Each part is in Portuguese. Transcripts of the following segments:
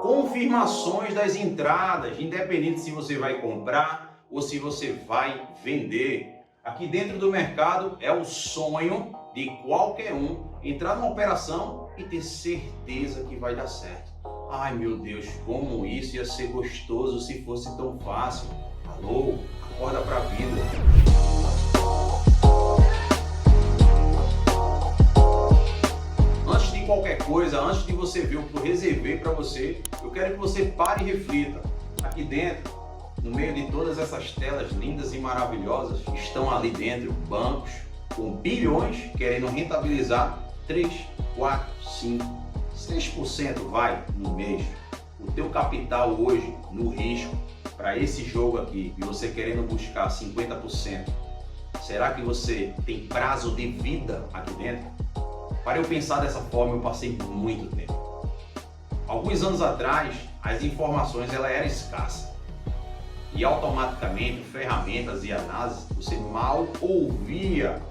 confirmações das entradas, independente se você vai comprar ou se você vai vender. Aqui dentro do mercado é o sonho de qualquer um entrar numa operação e ter certeza que vai dar certo. Ai meu Deus, como isso ia ser gostoso se fosse tão fácil. Alô, acorda pra vida. Antes de qualquer coisa, antes de você ver o que eu reservei para você, eu quero que você pare e reflita. Aqui dentro, no meio de todas essas telas lindas e maravilhosas, estão ali dentro bancos com bilhões querendo rentabilizar 3, 4, 5, 6% vai no mês. O teu capital hoje no risco para esse jogo aqui e você querendo buscar 50%, será que você tem prazo de vida aqui dentro? Para eu pensar dessa forma, eu passei muito tempo. Alguns anos atrás, as informações eram escassas. E automaticamente, ferramentas e análises, você mal ouvia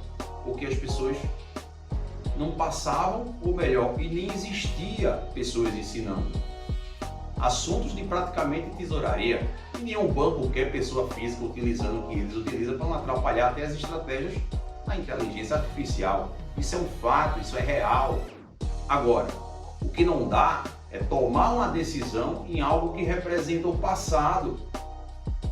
o que as pessoas não passavam, ou melhor, e nem existia pessoas ensinando. Assuntos de praticamente tesouraria. E nenhum banco quer pessoa física utilizando o que eles utilizam para não atrapalhar até as estratégias da inteligência artificial. Isso é um fato, isso é real. Agora, o que não dá é tomar uma decisão em algo que representa o passado.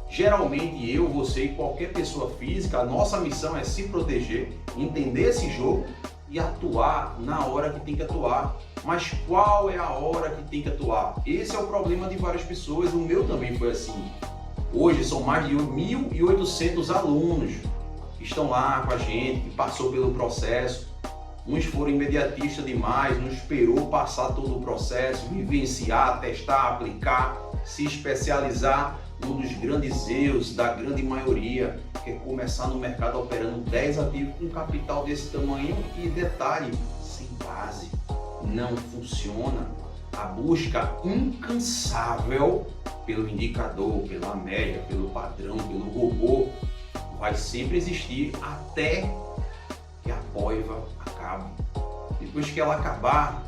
Geralmente eu, você e qualquer pessoa física, a nossa missão é se proteger, entender esse jogo e atuar na hora que tem que atuar. Mas qual é a hora que tem que atuar? Esse é o problema de várias pessoas, o meu também foi assim. Hoje são mais de 1.800 alunos que estão lá com a gente, que passou pelo processo. Uns foram imediatistas demais, não esperou passar todo o processo, vivenciar, testar, aplicar, se especializar. Um dos grandes erros da grande maioria que é começar no mercado operando 10 ativos com um capital desse tamanho e detalhe, sem base. Não funciona. A busca incansável pelo indicador, pela média, pelo padrão, pelo robô vai sempre existir até que a boiva acabe. Depois que ela acabar,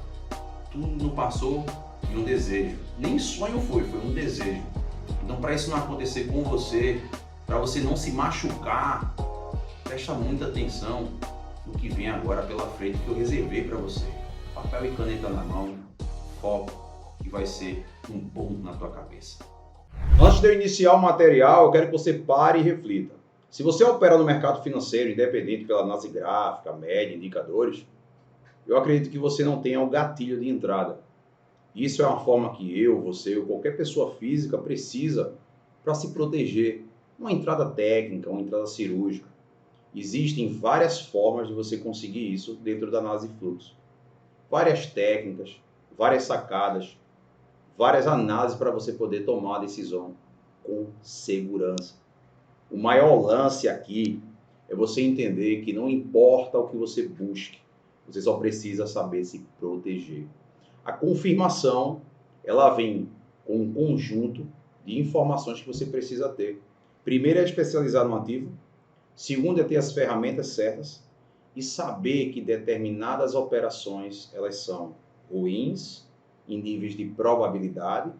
tudo não passou de um desejo. Nem sonho foi um desejo. Então, para isso não acontecer com você, para você não se machucar, presta muita atenção no que vem agora pela frente que eu reservei para você. Papel e caneta na mão, foco, que vai ser um boom na tua cabeça. Antes de eu iniciar o material, eu quero que você pare e reflita. Se você opera no mercado financeiro, independente pela análise gráfica, média, indicadores, eu acredito que você não tenha o gatilho de entrada. Isso é uma forma que eu, você ou qualquer pessoa física precisa para se proteger. Uma entrada técnica, uma entrada cirúrgica. Existem várias formas de você conseguir isso dentro da análise de fluxo. Várias técnicas, várias sacadas, várias análises para você poder tomar a decisão com segurança. O maior lance aqui é você entender que não importa o que você busque, você só precisa saber se proteger. A confirmação, ela vem com um conjunto de informações que você precisa ter. Primeiro é especializar no ativo. Segundo é ter as ferramentas certas e saber que determinadas operações, elas são ruins em níveis de probabilidade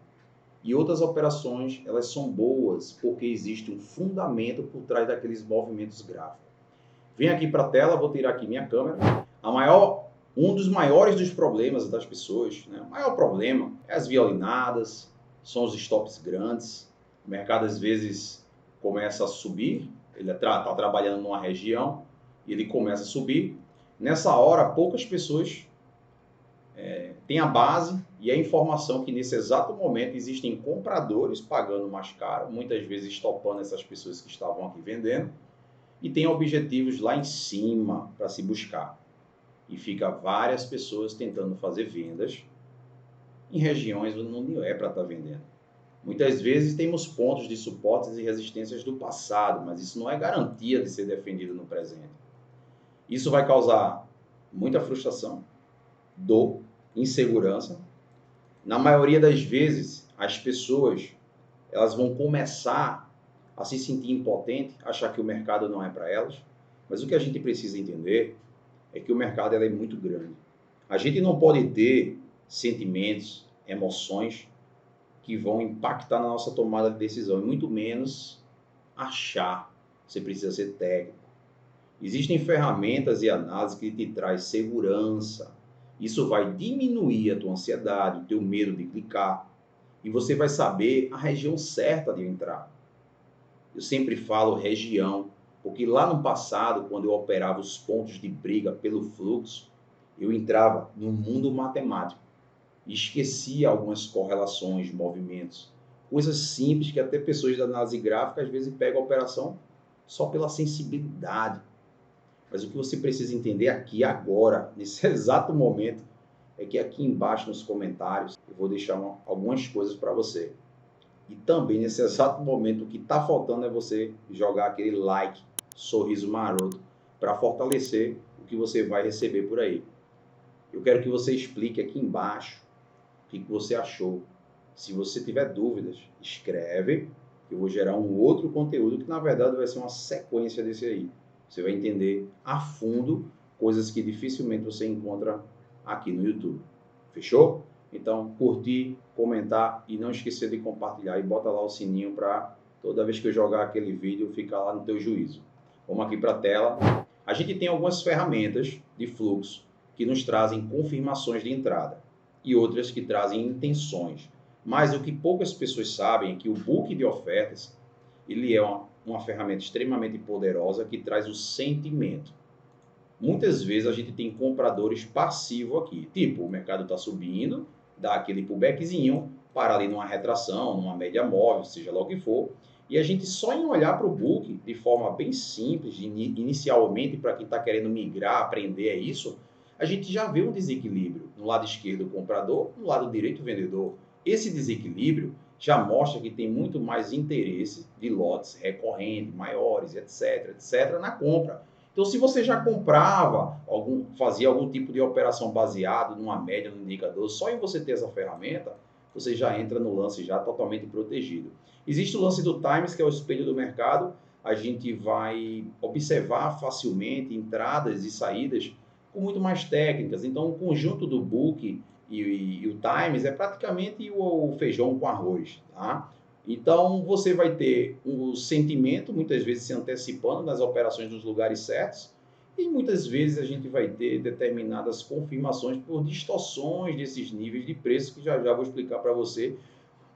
e outras operações, elas são boas porque existe um fundamento por trás daqueles movimentos gráficos. Vem aqui para a tela, vou tirar aqui minha câmera. Um dos maiores dos problemas das pessoas, né? O maior problema é as violinadas, são os stops grandes. O mercado às vezes começa a subir, ele está trabalhando numa região e ele começa a subir. Nessa hora, poucas pessoas têm a base e a informação que nesse exato momento existem compradores pagando mais caro, muitas vezes estopando essas pessoas que estavam aqui vendendo, e tem objetivos lá em cima para se buscar. E fica várias pessoas tentando fazer vendas em regiões onde não é para estar vendendo. Muitas vezes temos pontos de suportes e resistências do passado, mas isso não é garantia de ser defendido no presente. Isso vai causar muita frustração, dor, insegurança. Na maioria das vezes, as pessoas elas vão começar a se sentir impotentes, achar que o mercado não é para elas. Mas o que a gente precisa entender é que o mercado é muito grande. A gente não pode ter sentimentos, emoções que vão impactar na nossa tomada de decisão, e muito menos achar. Você precisa ser técnico. Existem ferramentas e análises que te traz segurança. Isso vai diminuir a tua ansiedade, o teu medo de clicar, e você vai saber a região certa de entrar. Eu sempre falo região, porque lá no passado, quando eu operava os pontos de briga pelo fluxo, eu entrava no mundo matemático e esquecia algumas correlações, movimentos, coisas simples que até pessoas da análise gráfica às vezes pegam a operação só pela sensibilidade. Mas o que você precisa entender aqui agora, nesse exato momento, é que aqui embaixo nos comentários eu vou deixar algumas coisas para você. E também nesse exato momento o que está faltando é você jogar aquele like, sorriso maroto, para fortalecer o que você vai receber por aí. Eu quero que você explique aqui embaixo o que você achou. Se você tiver dúvidas, escreve, que eu vou gerar um outro conteúdo que na verdade vai ser uma sequência desse aí. Você vai entender a fundo coisas que dificilmente você encontra aqui no YouTube. Fechou? Então, curtir, comentar e não esquecer de compartilhar. E bota lá o sininho para toda vez que eu jogar aquele vídeo ficar lá no teu juízo. Vamos aqui para a tela. A gente tem algumas ferramentas de fluxo que nos trazem confirmações de entrada e outras que trazem intenções. Mas o que poucas pessoas sabem é que o book de ofertas ele é uma ferramenta extremamente poderosa que traz o sentimento. Muitas vezes a gente tem compradores passivos aqui, tipo, o mercado está subindo, dá aquele pullbackzinho, para ali numa retração, numa média móvel, seja lá o que for, e a gente só em olhar para o book de forma bem simples, inicialmente para quem está querendo migrar, aprender é isso, a gente já vê um desequilíbrio no lado esquerdo o comprador, no lado direito o vendedor. Esse desequilíbrio já mostra que tem muito mais interesse de lotes recorrentes, maiores, etc, na compra. Então, se você já comprava, fazia algum tipo de operação baseado numa média, no indicador, só em você ter essa ferramenta, você já entra no lance já totalmente protegido. Existe o lance do Times, que é o espelho do mercado. A gente vai observar facilmente entradas e saídas com muito mais técnicas. Então, o conjunto do book e o Times é praticamente o feijão com arroz, tá? Então, você vai ter o sentimento, muitas vezes se antecipando nas operações nos lugares certos, e muitas vezes a gente vai ter determinadas confirmações por distorções desses níveis de preço, que já vou explicar para você,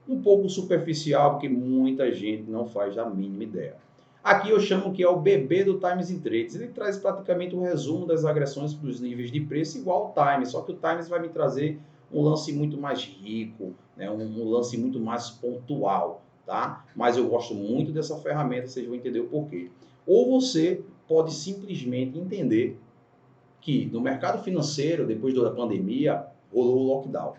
um pouco superficial, porque muita gente não faz a mínima ideia. Aqui eu chamo que é o bebê do Times in Trades. Ele traz praticamente um resumo das agressões dos níveis de preço igual ao Times, só que o Times vai me trazer um lance muito mais rico, né? um lance muito mais pontual, tá? Mas eu gosto muito dessa ferramenta, vocês vão entender o porquê. Ou você pode simplesmente entender que no mercado financeiro, depois da pandemia, rolou o lockdown.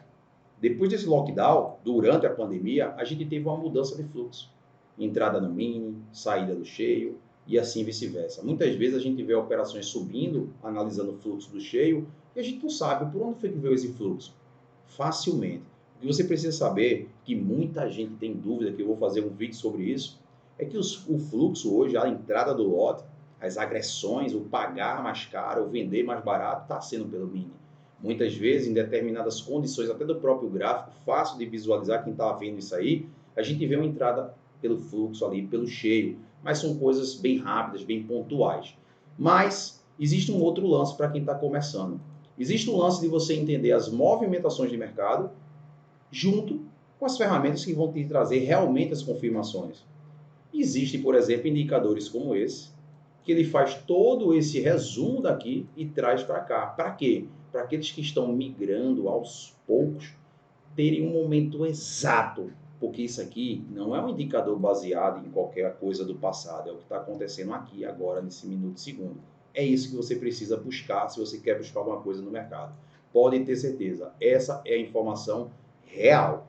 Depois desse lockdown, durante a pandemia, a gente teve uma mudança de fluxo. Entrada no mini, saída do cheio e assim vice-versa. Muitas vezes a gente vê operações subindo, analisando o fluxo do cheio, e a gente não sabe por onde foi que veio esse fluxo. Facilmente. O que você precisa saber, que muita gente tem dúvida, que eu vou fazer um vídeo sobre isso, é que o fluxo hoje, a entrada do lote, as agressões, o pagar mais caro, o vender mais barato, está sendo pelo mini. Muitas vezes, em determinadas condições, até do próprio gráfico, fácil de visualizar quem está vendo isso aí, a gente vê uma entrada pelo fluxo ali, pelo cheio, mas são coisas bem rápidas, bem pontuais. Mas existe um outro lance para quem está começando. Existe um lance de você entender as movimentações de mercado junto com as ferramentas que vão te trazer realmente as confirmações. Existem, por exemplo, indicadores como esse, que ele faz todo esse resumo daqui e traz para cá. Para quê? Para aqueles que estão migrando aos poucos, terem um momento exato, porque isso aqui não é um indicador baseado em qualquer coisa do passado, é o que está acontecendo aqui, agora, nesse minuto e segundo. É isso que você precisa buscar se você quer buscar alguma coisa no mercado. Podem ter certeza, essa é a informação real.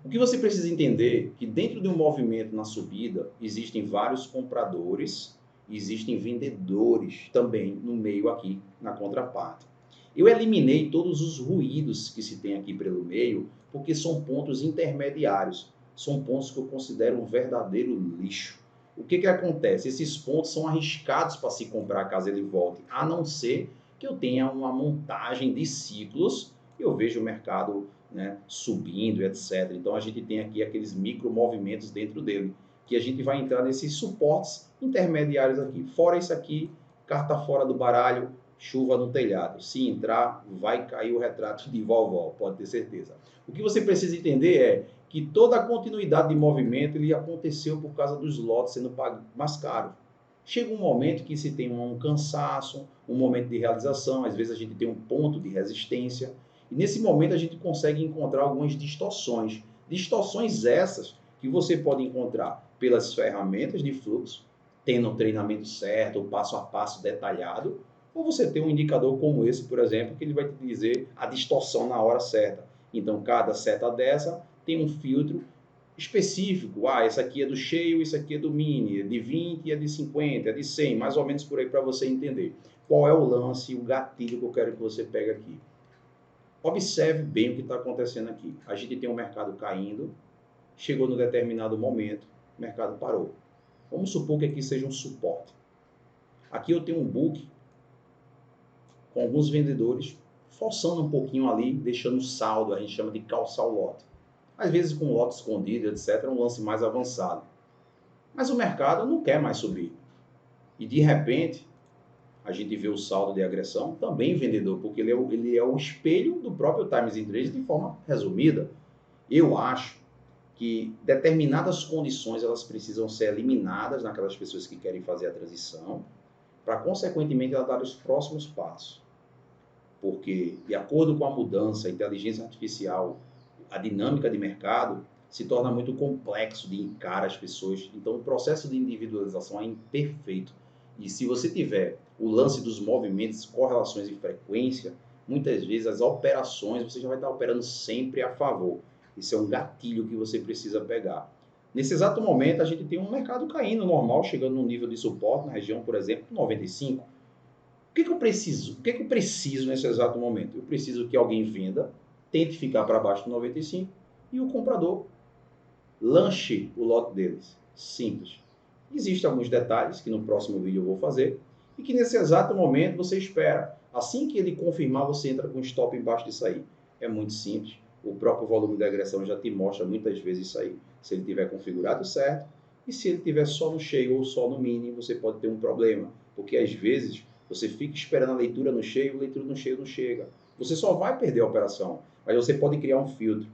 O que você precisa entender é que dentro de um movimento na subida, existem vários compradores, existem vendedores também no meio aqui, na contraparte. Eu eliminei todos os ruídos que se tem aqui pelo meio, porque são pontos intermediários, são pontos que eu considero um verdadeiro lixo. O que acontece? Esses pontos são arriscados para se comprar caso ele volte, a não ser que eu tenha uma montagem de ciclos, eu vejo o mercado né, subindo, etc. Então a gente tem aqui aqueles micro movimentos dentro dele, que a gente vai entrar nesses suportes intermediários aqui. Fora isso aqui, carta fora do baralho, chuva no telhado. Se entrar, vai cair o retrato de vovó, pode ter certeza. O que você precisa entender é que toda a continuidade de movimento ele aconteceu por causa dos lotes sendo pagos mais caros. Chega um momento que se tem um cansaço, um momento de realização, às vezes a gente tem um ponto de resistência, e nesse momento a gente consegue encontrar algumas distorções. Distorções essas que você pode encontrar pelas ferramentas de fluxo, tendo um treinamento certo, o passo a passo detalhado, ou você tem um indicador como esse, por exemplo, que ele vai te dizer a distorção na hora certa. Então, cada seta dessa tem um filtro específico. Essa aqui é do cheio, isso aqui é do mini, é de 20, é de 50, é de 100, mais ou menos por aí para você entender. Qual é o lance, o gatilho que eu quero que você pegue aqui. Observe bem o que está acontecendo aqui. A gente tem um mercado caindo, chegou num determinado momento, o mercado parou. Vamos supor que aqui seja um suporte. Aqui eu tenho um book com alguns vendedores forçando um pouquinho ali, deixando saldo, a gente chama de calçar o lote. Às vezes com lote escondido, etc., é um lance mais avançado. Mas o mercado não quer mais subir. E de repente, a gente vê o saldo de agressão, também vendedor, porque ele é o espelho do próprio Times in Trade de forma resumida. Eu acho que determinadas condições elas precisam ser eliminadas naquelas pessoas que querem fazer a transição, para, consequentemente, ela dar os próximos passos. Porque, de acordo com a mudança, a inteligência artificial, a dinâmica de mercado, se torna muito complexo de encarar as pessoas. Então, o processo de individualização é imperfeito. E se você tiver o lance dos movimentos, correlações e frequência, muitas vezes as operações, você já vai estar operando sempre a favor. Isso é um gatilho que você precisa pegar. Nesse exato momento, a gente tem um mercado caindo normal, chegando no nível de suporte, na região, por exemplo, 95. O que eu preciso? O que eu preciso nesse exato momento? Eu preciso que alguém venda, tente ficar para baixo do 95 e o comprador lanche o lote deles. Simples. Existem alguns detalhes que no próximo vídeo eu vou fazer e que nesse exato momento você espera. Assim que ele confirmar, você entra com stop embaixo disso aí. É muito simples. O próprio volume de agressão já te mostra muitas vezes isso aí. Se ele tiver configurado certo e se ele tiver só no cheio ou só no mini, você pode ter um problema. Porque às vezes você fica esperando a leitura no cheio, a leitura no cheio não chega. Você só vai perder a operação. Mas você pode criar um filtro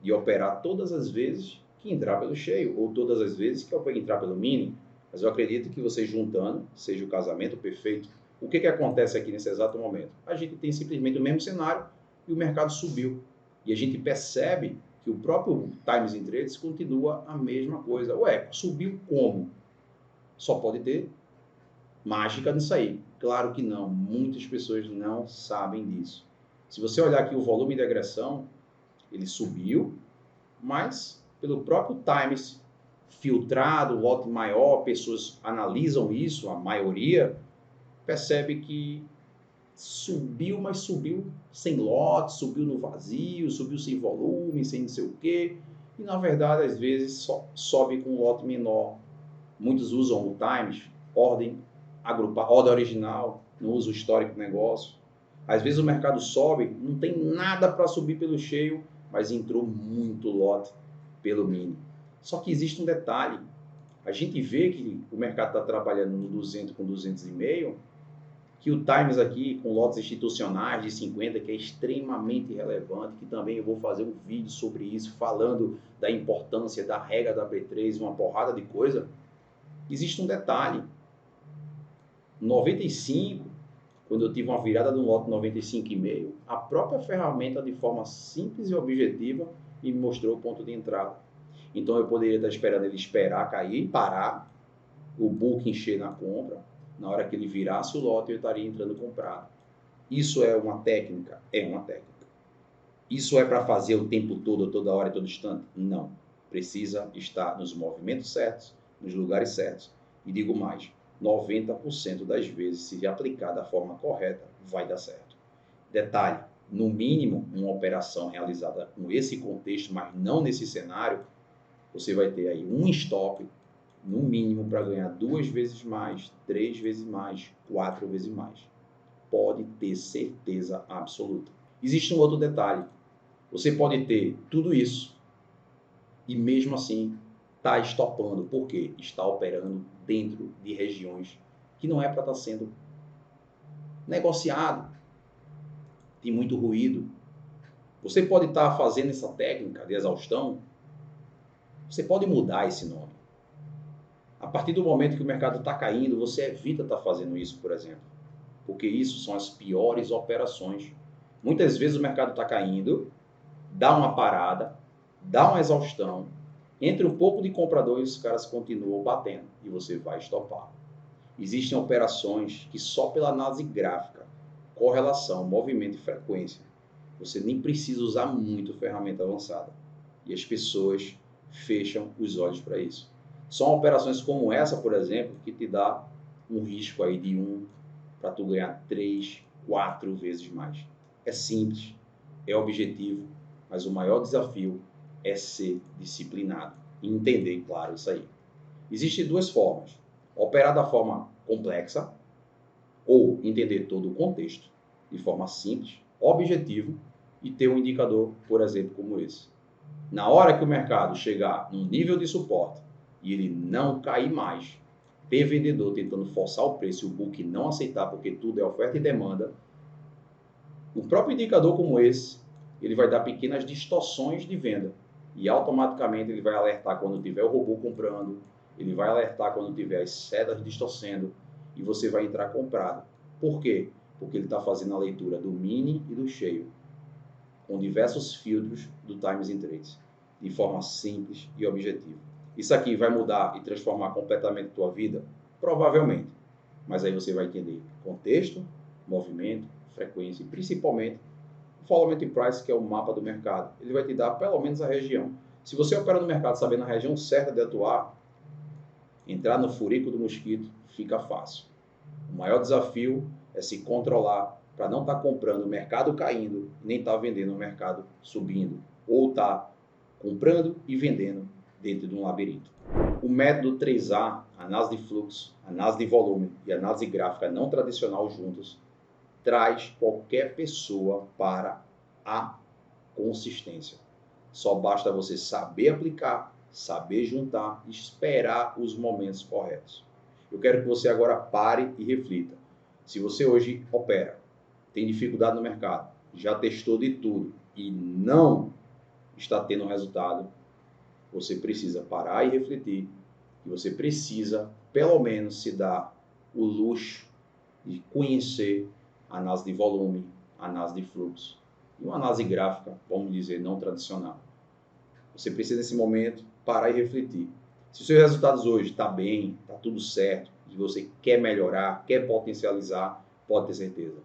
de operar todas as vezes que entrar pelo cheio, ou todas as vezes que eu entrar pelo mini. Mas eu acredito que você juntando, seja o casamento perfeito. O que acontece aqui nesse exato momento? A gente tem simplesmente o mesmo cenário e o mercado subiu. E a gente percebe que o próprio Times in Trades continua a mesma coisa. Ué, subiu como? Só pode ter mágica nisso aí. Claro que não. Muitas pessoas não sabem disso. Se você olhar aqui o volume de agressão, ele subiu, mas pelo próprio Times filtrado, lote maior, pessoas analisam isso, a maioria percebe que subiu, mas subiu sem lote, subiu no vazio, subiu sem volume, sem não sei o quê, e na verdade às vezes só sobe com um lote menor. Muitos usam o Times, ordem agrupada, ordem original, não usa o histórico do negócio. Às vezes o mercado sobe, não tem nada para subir pelo cheio, mas entrou muito lote pelo mini. Só que existe um detalhe. A gente vê que o mercado está trabalhando no 200 com 200,5, que o Times aqui, com lotes institucionais de 50, que é extremamente relevante, que também eu vou fazer um vídeo sobre isso, falando da importância da regra da B3, uma porrada de coisa. Existe um detalhe. 95, quando eu tive uma virada de um lote 95,5, a própria ferramenta, de forma simples e objetiva, me mostrou o ponto de entrada. Então eu poderia estar esperando ele esperar cair, parar, o book encher na compra. Na hora que ele virasse o lote, eu estaria entrando comprado. Isso é uma técnica? É uma técnica. Isso é para fazer o tempo todo, toda hora e todo instante? Não. Precisa estar nos movimentos certos, nos lugares certos. E digo mais, 90% das vezes, se aplicar da forma correta, vai dar certo. Detalhe, no mínimo, uma operação realizada com esse contexto, mas não nesse cenário, você vai ter aí um stop, no mínimo, para ganhar 2 vezes mais, 3 vezes mais, 4 vezes mais. Pode ter certeza absoluta. Existe um outro detalhe. Você pode ter tudo isso e mesmo assim está estopando. Por quê? Está operando dentro de regiões que não é para estar sendo negociado, tem muito ruído. Você pode estar fazendo essa técnica de exaustão, você pode mudar esse nome. A partir do momento que o mercado está caindo, você evita estar fazendo isso, por exemplo. Porque isso são as piores operações. Muitas vezes o mercado está caindo, dá uma parada, dá uma exaustão, entre um pouco de comprador e os caras continuam batendo e você vai estopar. Existem operações que só pela análise gráfica, correlação, movimento e frequência, você nem precisa usar muito ferramenta avançada. E as pessoas fecham os olhos para isso. São operações como essa, por exemplo, que te dá um risco aí de 1 para tu ganhar 3, 4 vezes mais. É simples, é objetivo, mas o maior desafio é ser disciplinado e entender, claro, isso aí. Existem duas formas. Operar da forma complexa ou entender todo o contexto de forma simples, objetivo e ter um indicador, por exemplo, como esse. Na hora que o mercado chegar num nível de suporte e ele não cair mais, ter vendedor tentando forçar o preço e o book não aceitar porque tudo é oferta e demanda, o próprio indicador como esse, ele vai dar pequenas distorções de venda e automaticamente ele vai alertar quando tiver o robô comprando, ele vai alertar quando tiver as setas distorcendo e você vai entrar comprado. Por quê? Porque ele está fazendo a leitura do mini e do cheio, com diversos filtros do Times in Trades, de forma simples e objetiva. Isso aqui vai mudar e transformar completamente a tua vida? Provavelmente. Mas aí você vai entender contexto, movimento, frequência e principalmente o Fundamental Price, que é o mapa do mercado. Ele vai te dar pelo menos a região. Se você opera no mercado sabendo a região certa de atuar, entrar no furico do mosquito fica fácil. O maior desafio é se controlar para não estar comprando o mercado caindo, nem estar vendendo o mercado subindo, ou estar comprando e vendendo dentro de um labirinto. O método 3A, análise de fluxo, análise de volume e análise gráfica não tradicional juntos, traz qualquer pessoa para a consistência. Só basta você saber aplicar, saber juntar e esperar os momentos corretos. Eu quero que você agora pare e reflita. Se você hoje opera, tem dificuldade no mercado, já testou de tudo e não está tendo resultado, você precisa parar e refletir que você precisa, pelo menos, se dar o luxo de conhecer a análise de volume, a análise de fluxo e uma análise gráfica, vamos dizer, não tradicional. Você precisa, nesse momento, parar e refletir. Se os seus resultados hoje estão bem, está tudo certo, e você quer melhorar, quer potencializar, pode ter certeza.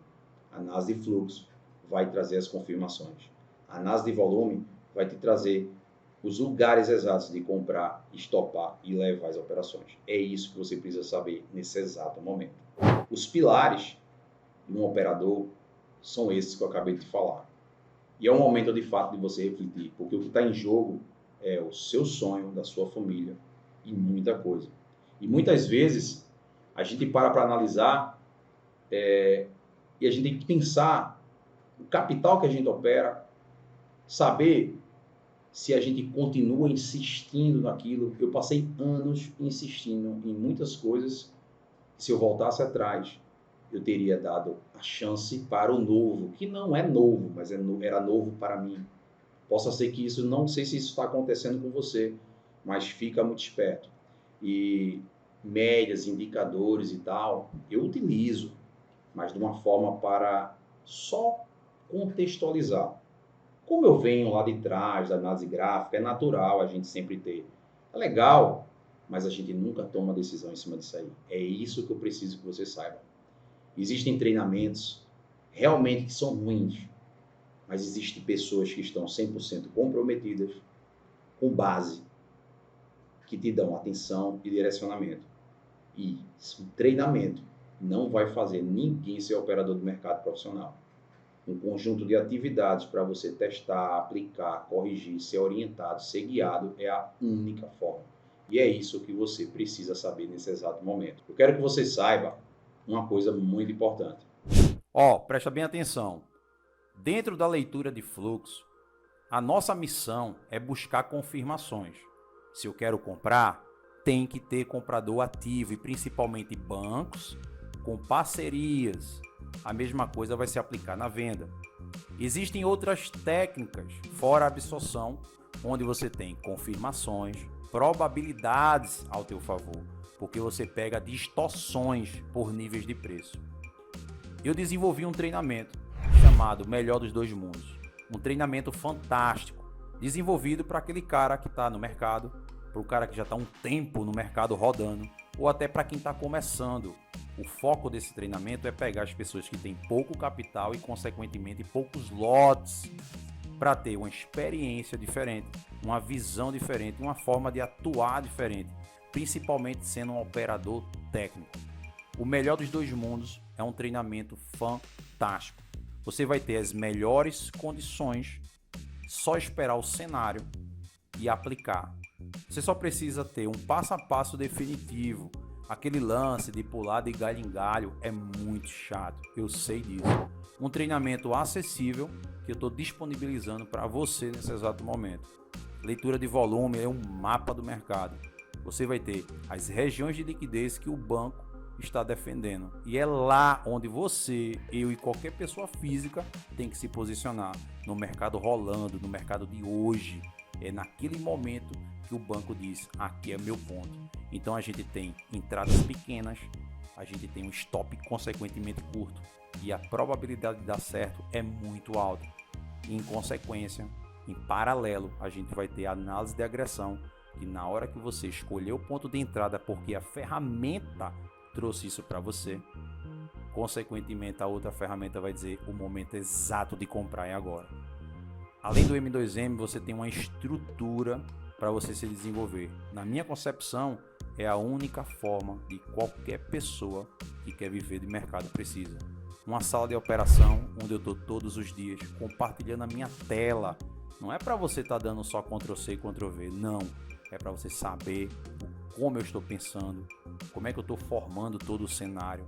A análise de fluxo vai trazer as confirmações. A análise de volume vai te trazer os lugares exatos de comprar, estopar e levar as operações. É isso que você precisa saber nesse exato momento. Os pilares de um operador são esses que eu acabei de falar. E é um momento de fato de você refletir, porque o que está em jogo é o seu sonho, da sua família e muita coisa. E muitas vezes a gente para analisar e a gente tem que pensar o capital que a gente opera, saber se a gente continua insistindo naquilo. Eu passei anos insistindo em muitas coisas. Se eu voltasse atrás, eu teria dado a chance para o novo, que não é novo, mas era novo para mim. Possa ser que isso, não sei se isso está acontecendo com você, mas fica muito esperto. E médias, indicadores e tal, eu utilizo, mas de uma forma para só contextualizar. Como eu venho lá de trás da análise gráfica, é natural a gente sempre ter. É legal, mas a gente nunca toma decisão em cima disso aí. É isso que eu preciso que você saiba. Existem treinamentos realmente que são ruins, mas existem pessoas que estão 100% comprometidas com base, que te dão atenção e direcionamento. E o treinamento não vai fazer ninguém ser operador do mercado profissional. Um conjunto de atividades para você testar, aplicar, corrigir, ser orientado, ser guiado é a única forma. E é isso que você precisa saber nesse exato momento. Eu quero que você saiba uma coisa muito importante. Presta bem atenção. Dentro da leitura de fluxo, A nossa missão é buscar confirmações. Se eu quero comprar, tem que ter comprador ativo e principalmente bancos com parcerias. A mesma coisa vai se aplicar na venda. Existem outras técnicas, fora a absorção, onde você tem confirmações, probabilidades ao teu favor, porque você pega distorções por níveis de preço. Eu desenvolvi um treinamento chamado Melhor dos Dois Mundos. Um treinamento fantástico, desenvolvido para aquele cara que está no mercado, para o cara que já está um tempo no mercado rodando, ou até para quem está começando. O foco desse treinamento é pegar as pessoas que têm pouco capital e, consequentemente, poucos lotes, para ter uma experiência diferente, uma visão diferente, uma forma de atuar diferente, principalmente sendo um operador técnico. O Melhor dos Dois Mundos é um treinamento fantástico. Você vai ter as melhores condições, só esperar o cenário e aplicar. Você só precisa ter um passo a passo definitivo. Aquele lance de pular de galho em galho é muito chato, eu sei disso. Um treinamento acessível que eu estou disponibilizando para você nesse exato momento. Leitura de volume é um mapa do mercado. Você vai ter as regiões de liquidez que o banco está defendendo. E é lá onde você, eu e qualquer pessoa física tem que se posicionar. No mercado rolando, no mercado de hoje. É naquele momento que o banco diz, aqui é meu ponto. Então a gente tem entradas pequenas, a gente tem um stop consequentemente curto. E a probabilidade de dar certo é muito alta. E, em consequência, em paralelo, a gente vai ter a análise de agressão, que na hora que você escolher o ponto de entrada, porque a ferramenta trouxe isso para você, consequentemente a outra ferramenta vai dizer o momento exato de comprar é agora. Além do M2M, você tem uma estrutura para você se desenvolver. Na minha concepção, é a única forma de qualquer pessoa que quer viver de mercado precisa. Uma sala de operação onde eu estou todos os dias compartilhando a minha tela. Não é para você estar dando só Ctrl+C e Ctrl+V, não. É para você saber como eu estou pensando, como é que eu estou formando todo o cenário,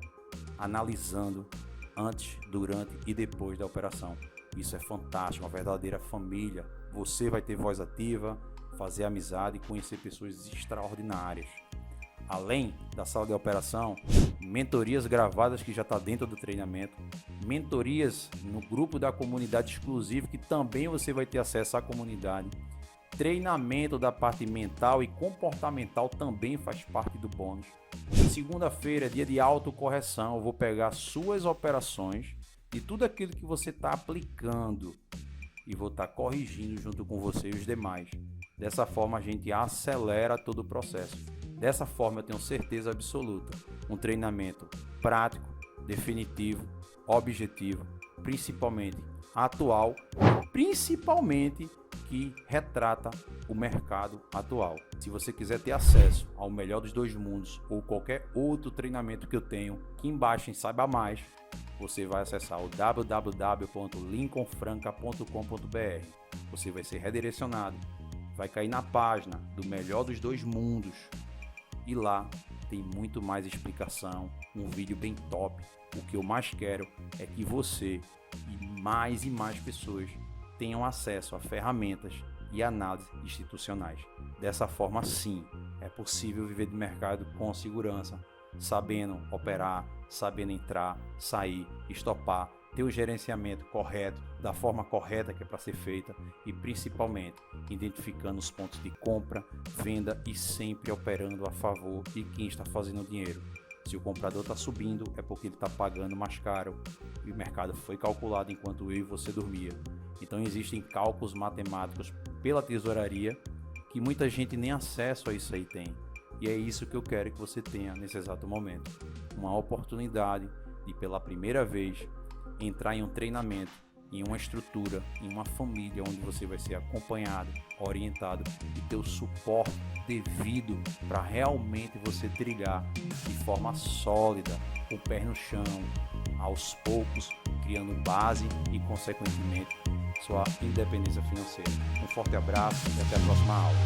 analisando antes, durante e depois da operação. Isso é fantástico, uma verdadeira família. Você vai ter voz ativa, fazer amizade e conhecer pessoas extraordinárias. Além da sala de operação, mentorias gravadas que já está dentro do treinamento, mentorias no grupo da comunidade exclusivo que também você vai ter acesso à comunidade. Treinamento da parte mental e comportamental também faz parte do bônus. Segunda-feira é dia de autocorreção. Eu vou pegar suas operações e tudo aquilo que você está aplicando e vou estar corrigindo junto com você e os demais. Dessa forma a gente acelera todo o processo. Dessa forma eu tenho certeza absoluta. Um treinamento prático, definitivo, objetivo, principalmente atual, principalmente que retrata o mercado atual. Se você quiser ter acesso ao Melhor dos Dois Mundos ou qualquer outro treinamento que eu tenho, aqui embaixo em Saiba Mais, você vai acessar o www.lincolnfranca.com.br. Você vai ser redirecionado, vai cair na página do Melhor dos Dois Mundos e lá tem muito mais explicação, um vídeo bem top. O que eu mais quero é que você e mais pessoas tenham acesso a ferramentas e análises institucionais. Dessa forma, sim, é possível viver de mercado com segurança, sabendo operar, sabendo entrar, sair, estopar, ter o gerenciamento correto, da forma correta que é para ser feita e principalmente identificando os pontos de compra, venda e sempre operando a favor de quem está fazendo dinheiro. Se o comprador está subindo é porque ele está pagando mais caro e o mercado foi calculado enquanto eu e você dormia. Então existem cálculos matemáticos pela tesouraria que muita gente nem acesso a isso aí tem. E é isso que eu quero que você tenha nesse exato momento. Uma oportunidade de pela primeira vez entrar em um treinamento, em uma estrutura, em uma família onde você vai ser acompanhado, orientado e ter o suporte devido para realmente você trilhar de forma sólida, com o pé no chão, aos poucos, criando base e consequentemente sua independência financeira. Um forte abraço e até a próxima aula.